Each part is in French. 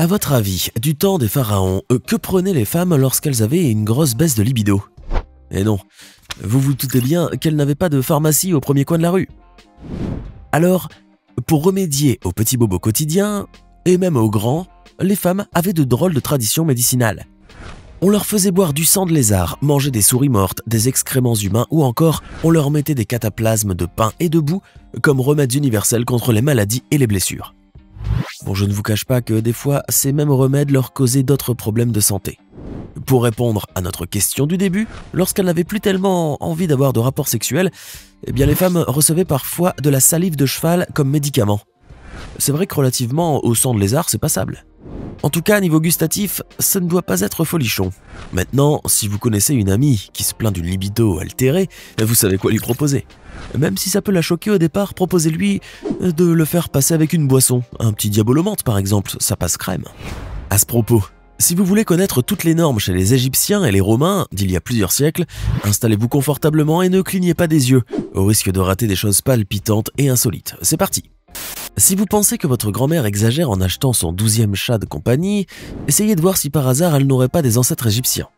À votre avis, du temps des pharaons, que prenaient les femmes lorsqu'elles avaient une grosse baisse de libido? Eh non, vous vous doutez bien qu'elles n'avaient pas de pharmacie au premier coin de la rue. Alors, pour remédier aux petits bobos quotidiens, et même aux grands, les femmes avaient de drôles de traditions médicinales. On leur faisait boire du sang de lézard, manger des souris mortes, des excréments humains ou encore on leur mettait des cataplasmes de pain et de boue comme remèdes universels contre les maladies et les blessures. Bon, je ne vous cache pas que des fois, ces mêmes remèdes leur causaient d'autres problèmes de santé. Pour répondre à notre question du début, lorsqu'elles n'avaient plus tellement envie d'avoir de rapports sexuels, eh bien les femmes recevaient parfois de la salive de cheval comme médicament. C'est vrai que relativement au sang de lézard, c'est passable. En tout cas, niveau gustatif, ça ne doit pas être folichon. Maintenant, si vous connaissez une amie qui se plaint d'une libido altérée, vous savez quoi lui proposer. Même si ça peut la choquer au départ, proposez-lui de le faire passer avec une boisson. Un petit diabolomante par exemple, ça passe crème. À ce propos, si vous voulez connaître toutes les normes chez les Égyptiens et les Romains d'il y a plusieurs siècles, installez-vous confortablement et ne clignez pas des yeux, au risque de rater des choses palpitantes et insolites. C'est parti! Si vous pensez que votre grand-mère exagère en achetant son 12e chat de compagnie, essayez de voir si par hasard elle n'aurait pas des ancêtres égyptiens.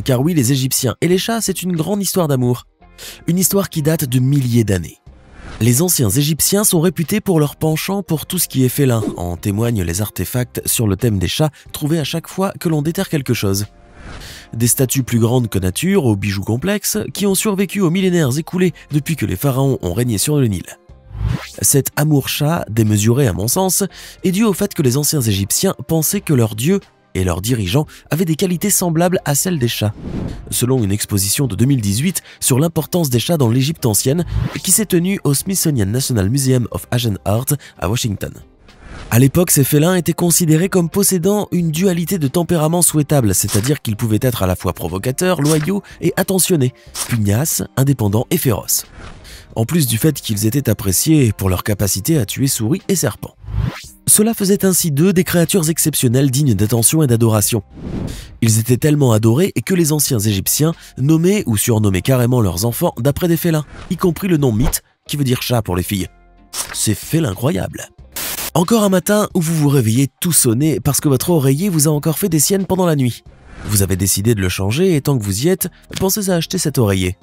Car oui, les Égyptiens et les chats, c'est une grande histoire d'amour. Une histoire qui date de milliers d'années. Les anciens Égyptiens sont réputés pour leur penchant pour tout ce qui est félin, en témoignent les artefacts sur le thème des chats trouvés à chaque fois que l'on déterre quelque chose. Des statues plus grandes que nature, aux bijoux complexes, qui ont survécu aux millénaires écoulés depuis que les pharaons ont régné sur le Nil. Cet amour-chat, démesuré à mon sens, est dû au fait que les anciens Égyptiens pensaient que leurs dieux et leurs dirigeants avaient des qualités semblables à celles des chats, selon une exposition de 2018 sur l'importance des chats dans l'Égypte ancienne qui s'est tenue au Smithsonian National Museum of Asian Art à Washington. À l'époque, ces félins étaient considérés comme possédant une dualité de tempérament souhaitable, c'est-à-dire qu'ils pouvaient être à la fois provocateurs, loyaux et attentionnés, pugnaces, indépendants et féroces. En plus du fait qu'ils étaient appréciés pour leur capacité à tuer souris et serpents. Cela faisait ainsi d'eux des créatures exceptionnelles dignes d'attention et d'adoration. Ils étaient tellement adorés que les anciens Égyptiens nommaient ou surnommaient carrément leurs enfants d'après des félins, y compris le nom mythe, qui veut dire chat pour les filles. C'est félin incroyable. Encore un matin où vous vous réveillez tout sonné parce que votre oreiller vous a encore fait des siennes pendant la nuit. Vous avez décidé de le changer et tant que vous y êtes, pensez à acheter cet oreiller.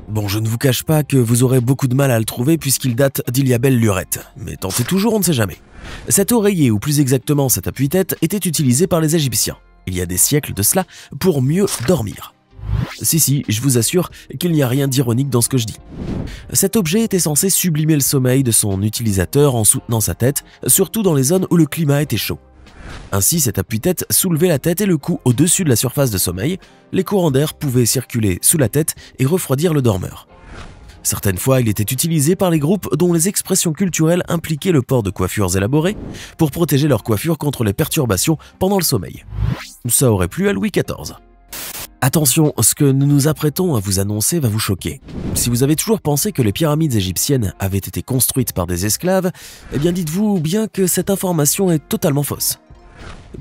Bon, je ne vous cache pas que vous aurez beaucoup de mal à le trouver puisqu'il date d'il y a belle lurette. Mais tentez toujours, on ne sait jamais. Cet oreiller, ou plus exactement cet appuie-tête, était utilisé par les Égyptiens, il y a des siècles de cela, pour mieux dormir. Si, je vous assure qu'il n'y a rien d'ironique dans ce que je dis. Cet objet était censé sublimer le sommeil de son utilisateur en soutenant sa tête, surtout dans les zones où le climat était chaud. Ainsi, cet appuie-tête soulevait la tête et le cou au-dessus de la surface de sommeil, les courants d'air pouvaient circuler sous la tête et refroidir le dormeur. Certaines fois, il était utilisé par les groupes dont les expressions culturelles impliquaient le port de coiffures élaborées pour protéger leur coiffure contre les perturbations pendant le sommeil. Ça aurait plu à Louis XIV. Attention, ce que nous nous apprêtons à vous annoncer va vous choquer. Si vous avez toujours pensé que les pyramides égyptiennes avaient été construites par des esclaves, eh bien dites-vous bien que cette information est totalement fausse.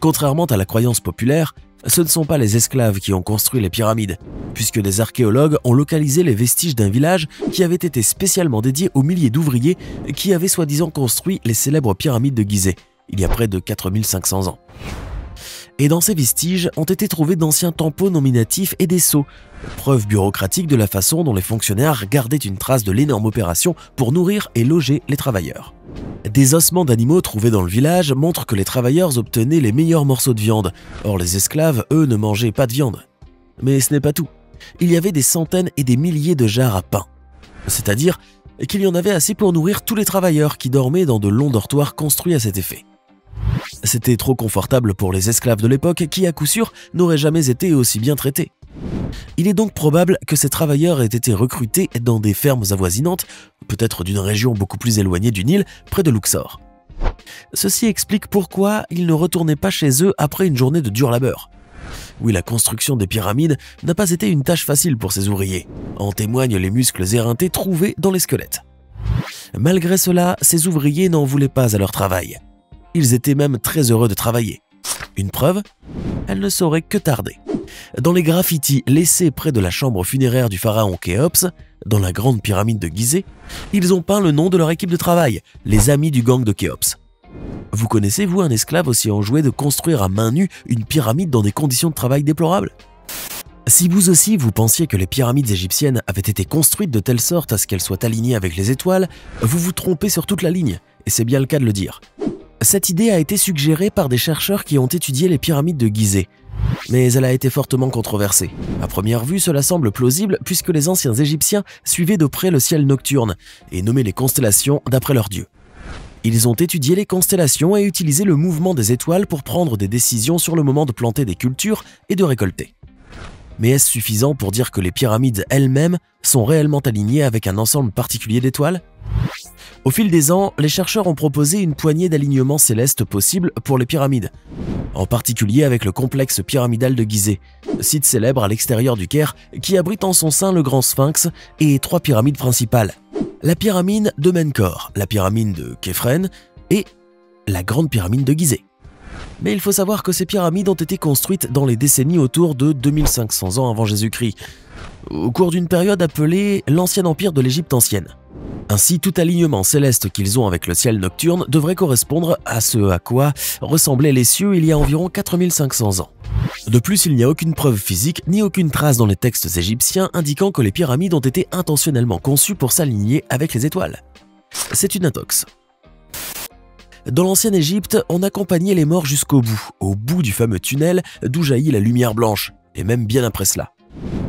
Contrairement à la croyance populaire, ce ne sont pas les esclaves qui ont construit les pyramides, puisque des archéologues ont localisé les vestiges d'un village qui avait été spécialement dédié aux milliers d'ouvriers qui avaient soi-disant construit les célèbres pyramides de Gizeh, il y a près de 4500 ans. Et dans ces vestiges ont été trouvés d'anciens tampons nominatifs et des sceaux, preuve bureaucratique de la façon dont les fonctionnaires gardaient une trace de l'énorme opération pour nourrir et loger les travailleurs. Des ossements d'animaux trouvés dans le village montrent que les travailleurs obtenaient les meilleurs morceaux de viande. Or, les esclaves, eux, ne mangeaient pas de viande. Mais ce n'est pas tout. Il y avait des centaines et des milliers de jarres à pain. C'est-à-dire qu'il y en avait assez pour nourrir tous les travailleurs qui dormaient dans de longs dortoirs construits à cet effet. C'était trop confortable pour les esclaves de l'époque qui, à coup sûr, n'auraient jamais été aussi bien traités. Il est donc probable que ces travailleurs aient été recrutés dans des fermes avoisinantes, peut-être d'une région beaucoup plus éloignée du Nil, près de Luxor. Ceci explique pourquoi ils ne retournaient pas chez eux après une journée de dur labeur. Oui, la construction des pyramides n'a pas été une tâche facile pour ces ouvriers, en témoignent les muscles éreintés trouvés dans les squelettes. Malgré cela, ces ouvriers n'en voulaient pas à leur travail. Ils étaient même très heureux de travailler. Une preuve, elle ne saurait que tarder. Dans les graffitis laissés près de la chambre funéraire du pharaon Khéops, dans la grande pyramide de Gizeh, ils ont peint le nom de leur équipe de travail, les amis du gang de Khéops. Vous connaissez, vous, un esclave aussi enjoué de construire à main nue une pyramide dans des conditions de travail déplorables? Si vous aussi vous pensiez que les pyramides égyptiennes avaient été construites de telle sorte à ce qu'elles soient alignées avec les étoiles, vous vous trompez sur toute la ligne, et c'est bien le cas de le dire. Cette idée a été suggérée par des chercheurs qui ont étudié les pyramides de Gizeh, mais elle a été fortement controversée. À première vue, cela semble plausible puisque les anciens Égyptiens suivaient de près le ciel nocturne et nommaient les constellations d'après leur dieu. Ils ont étudié les constellations et utilisé le mouvement des étoiles pour prendre des décisions sur le moment de planter des cultures et de récolter. Mais est-ce suffisant pour dire que les pyramides elles-mêmes sont réellement alignées avec un ensemble particulier d'étoiles? Au fil des ans, les chercheurs ont proposé une poignée d'alignements célestes possibles pour les pyramides, en particulier avec le complexe pyramidal de Gizeh, site célèbre à l'extérieur du Caire qui abrite en son sein le grand sphinx et 3 pyramides principales. La pyramide de Menkor, la pyramide de Khéphren et la grande pyramide de Gizeh. Mais il faut savoir que ces pyramides ont été construites dans les décennies autour de 2500 ans avant Jésus-Christ, au cours d'une période appelée l'Ancien Empire de l'Égypte ancienne. Ainsi, tout alignement céleste qu'ils ont avec le ciel nocturne devrait correspondre à ce à quoi ressemblaient les cieux il y a environ 4500 ans. De plus, il n'y a aucune preuve physique ni aucune trace dans les textes égyptiens indiquant que les pyramides ont été intentionnellement conçues pour s'aligner avec les étoiles. C'est une intox. Dans l'ancienne Égypte, on accompagnait les morts jusqu'au bout, au bout du fameux tunnel d'où jaillit la lumière blanche, et même bien après cela.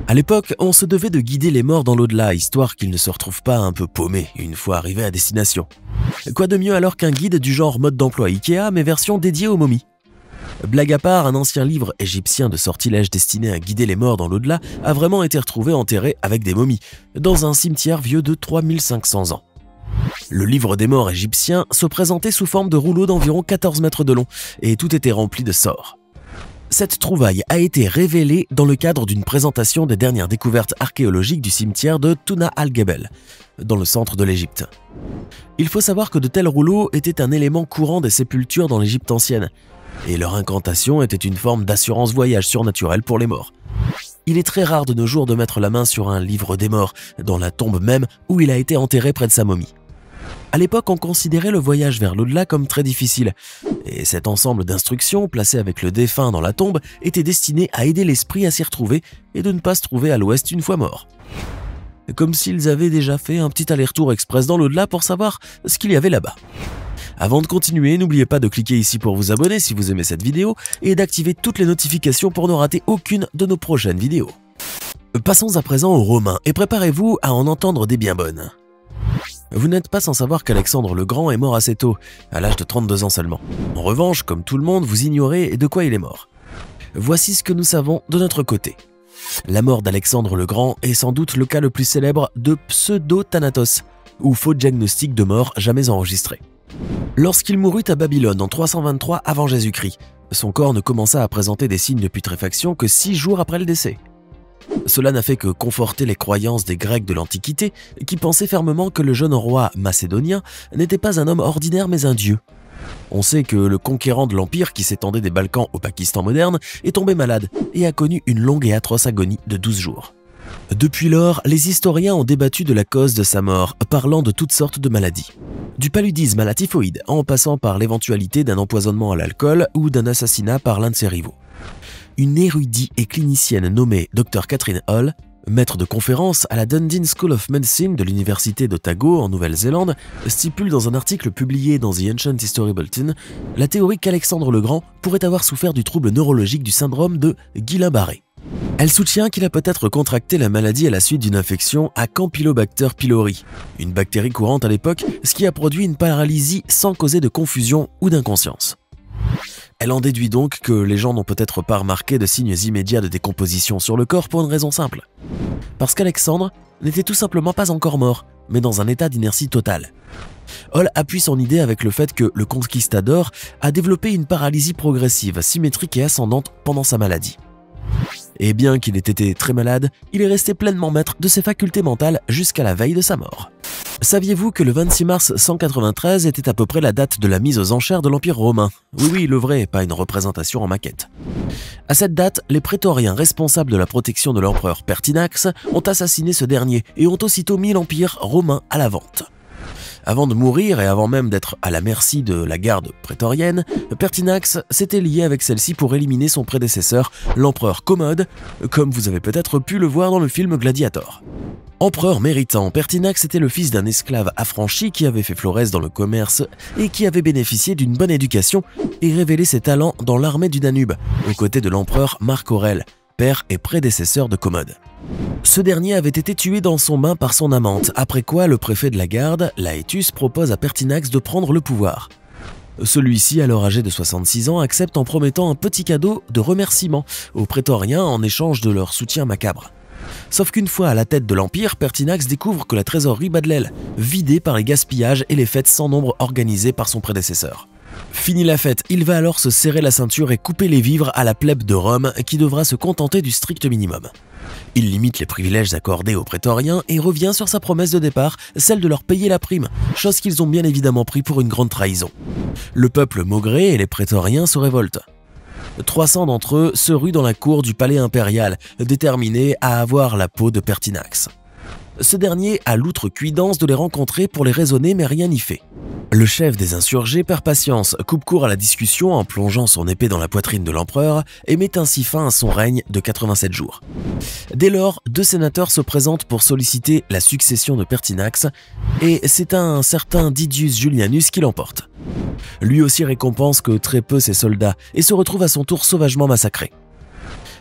À l'époque, on se devait de guider les morts dans l'au-delà, histoire qu'ils ne se retrouvent pas un peu paumés une fois arrivés à destination. Quoi de mieux alors qu'un guide du genre mode d'emploi Ikea, mais version dédiée aux momies? Blague à part, un ancien livre égyptien de sortilèges destiné à guider les morts dans l'au-delà a vraiment été retrouvé enterré avec des momies, dans un cimetière vieux de 3500 ans. Le livre des morts égyptien se présentait sous forme de rouleau d'environ 14 mètres de long, et tout était rempli de sorts. Cette trouvaille a été révélée dans le cadre d'une présentation des dernières découvertes archéologiques du cimetière de Touna al-Gebel, dans le centre de l'Égypte. Il faut savoir que de tels rouleaux étaient un élément courant des sépultures dans l'Égypte ancienne, et leur incantation était une forme d'assurance voyage surnaturelle pour les morts. Il est très rare de nos jours de mettre la main sur un livre des morts, dans la tombe même où il a été enterré près de sa momie. À l'époque, on considérait le voyage vers l'au-delà comme très difficile, et cet ensemble d'instructions, placé avec le défunt dans la tombe, était destiné à aider l'esprit à s'y retrouver et de ne pas se trouver à l'ouest une fois mort. Comme s'ils avaient déjà fait un petit aller-retour express dans l'au-delà pour savoir ce qu'il y avait là-bas. Avant de continuer, n'oubliez pas de cliquer ici pour vous abonner si vous aimez cette vidéo et d'activer toutes les notifications pour ne rater aucune de nos prochaines vidéos. Passons à présent aux Romains et préparez-vous à en entendre des bien bonnes. Vous n'êtes pas sans savoir qu'Alexandre le Grand est mort assez tôt, à l'âge de 32 ans seulement. En revanche, comme tout le monde, vous ignorez de quoi il est mort. Voici ce que nous savons de notre côté. La mort d'Alexandre le Grand est sans doute le cas le plus célèbre de pseudo-thanatos, ou faux diagnostic de mort jamais enregistré. Lorsqu'il mourut à Babylone en 323 avant Jésus-Christ, son corps ne commença à présenter des signes de putréfaction que 6 jours après le décès. Cela n'a fait que conforter les croyances des Grecs de l'Antiquité qui pensaient fermement que le jeune roi macédonien n'était pas un homme ordinaire mais un dieu. On sait que le conquérant de l'Empire qui s'étendait des Balkans au Pakistan moderne est tombé malade et a connu une longue et atroce agonie de 12 jours. Depuis lors, les historiens ont débattu de la cause de sa mort, parlant de toutes sortes de maladies. Du paludisme à la typhoïde, en passant par l'éventualité d'un empoisonnement à l'alcool ou d'un assassinat par l'un de ses rivaux. Une érudite et clinicienne nommée Dr Catherine Hall, maître de conférence à la Dundee School of Medicine de l'université d'Otago en Nouvelle-Zélande, stipule dans un article publié dans The Ancient History Bulletin la théorie qu'Alexandre le Grand pourrait avoir souffert du trouble neurologique du syndrome de Guillain-Barré. Elle soutient qu'il a peut-être contracté la maladie à la suite d'une infection à Campylobacter pylori, une bactérie courante à l'époque, ce qui a produit une paralysie sans causer de confusion ou d'inconscience. Elle en déduit donc que les gens n'ont peut-être pas remarqué de signes immédiats de décomposition sur le corps pour une raison simple. Parce qu'Alexandre n'était tout simplement pas encore mort, mais dans un état d'inertie totale. Hall appuie son idée avec le fait que le conquistador a développé une paralysie progressive, symétrique et ascendante pendant sa maladie. Et bien qu'il ait été très malade, il est resté pleinement maître de ses facultés mentales jusqu'à la veille de sa mort. Saviez-vous que le 26 mars 193 était à peu près la date de la mise aux enchères de l'Empire romain? Oui, le vrai, pas une représentation en maquette. À cette date, les prétoriens responsables de la protection de l'empereur Pertinax ont assassiné ce dernier et ont aussitôt mis l'Empire romain à la vente. Avant de mourir et avant même d'être à la merci de la garde prétorienne, Pertinax s'était lié avec celle-ci pour éliminer son prédécesseur, l'empereur Commode, comme vous avez peut-être pu le voir dans le film Gladiator. Empereur méritant, Pertinax était le fils d'un esclave affranchi qui avait fait florès dans le commerce et qui avait bénéficié d'une bonne éducation et révélé ses talents dans l'armée du Danube, aux côtés de l'empereur Marc Aurèle, père et prédécesseur de Commode. Ce dernier avait été tué dans son bain par son amante, après quoi le préfet de la garde, Laetus, propose à Pertinax de prendre le pouvoir. Celui-ci, alors âgé de 66 ans, accepte en promettant un petit cadeau de remerciement aux prétoriens en échange de leur soutien macabre. Sauf qu'une fois à la tête de l'Empire, Pertinax découvre que la trésorerie bat de l'aile, vidée par les gaspillages et les fêtes sans nombre organisées par son prédécesseur. Fini la fête, il va alors se serrer la ceinture et couper les vivres à la plèbe de Rome qui devra se contenter du strict minimum. Il limite les privilèges accordés aux prétoriens et revient sur sa promesse de départ, celle de leur payer la prime, chose qu'ils ont bien évidemment pris pour une grande trahison. Le peuple maugré et les prétoriens se révoltent. 300 d'entre eux se ruent dans la cour du palais impérial, déterminés à avoir la peau de Pertinax. Ce dernier a l'outrecuidance de les rencontrer pour les raisonner, mais rien n'y fait. Le chef des insurgés perd patience, coupe court à la discussion en plongeant son épée dans la poitrine de l'empereur et met ainsi fin à son règne de 87 jours. Dès lors, 2 sénateurs se présentent pour solliciter la succession de Pertinax et c'est un certain Didius Julianus qui l'emporte. Lui aussi récompense que très peu ses soldats et se retrouve à son tour sauvagement massacré.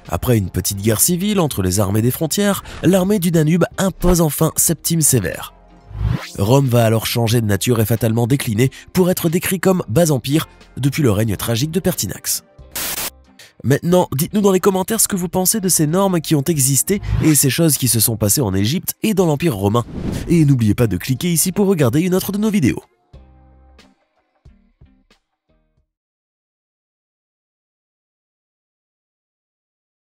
Après une petite guerre civile entre les armées des frontières, l'armée du Danube impose enfin Septime Sévère. Rome va alors changer de nature et fatalement décliner pour être décrit comme bas empire depuis le règne tragique de Pertinax. Maintenant, dites-nous dans les commentaires ce que vous pensez de ces normes qui ont existé et ces choses qui se sont passées en Égypte et dans l'Empire romain. Et n'oubliez pas de cliquer ici pour regarder une autre de nos vidéos.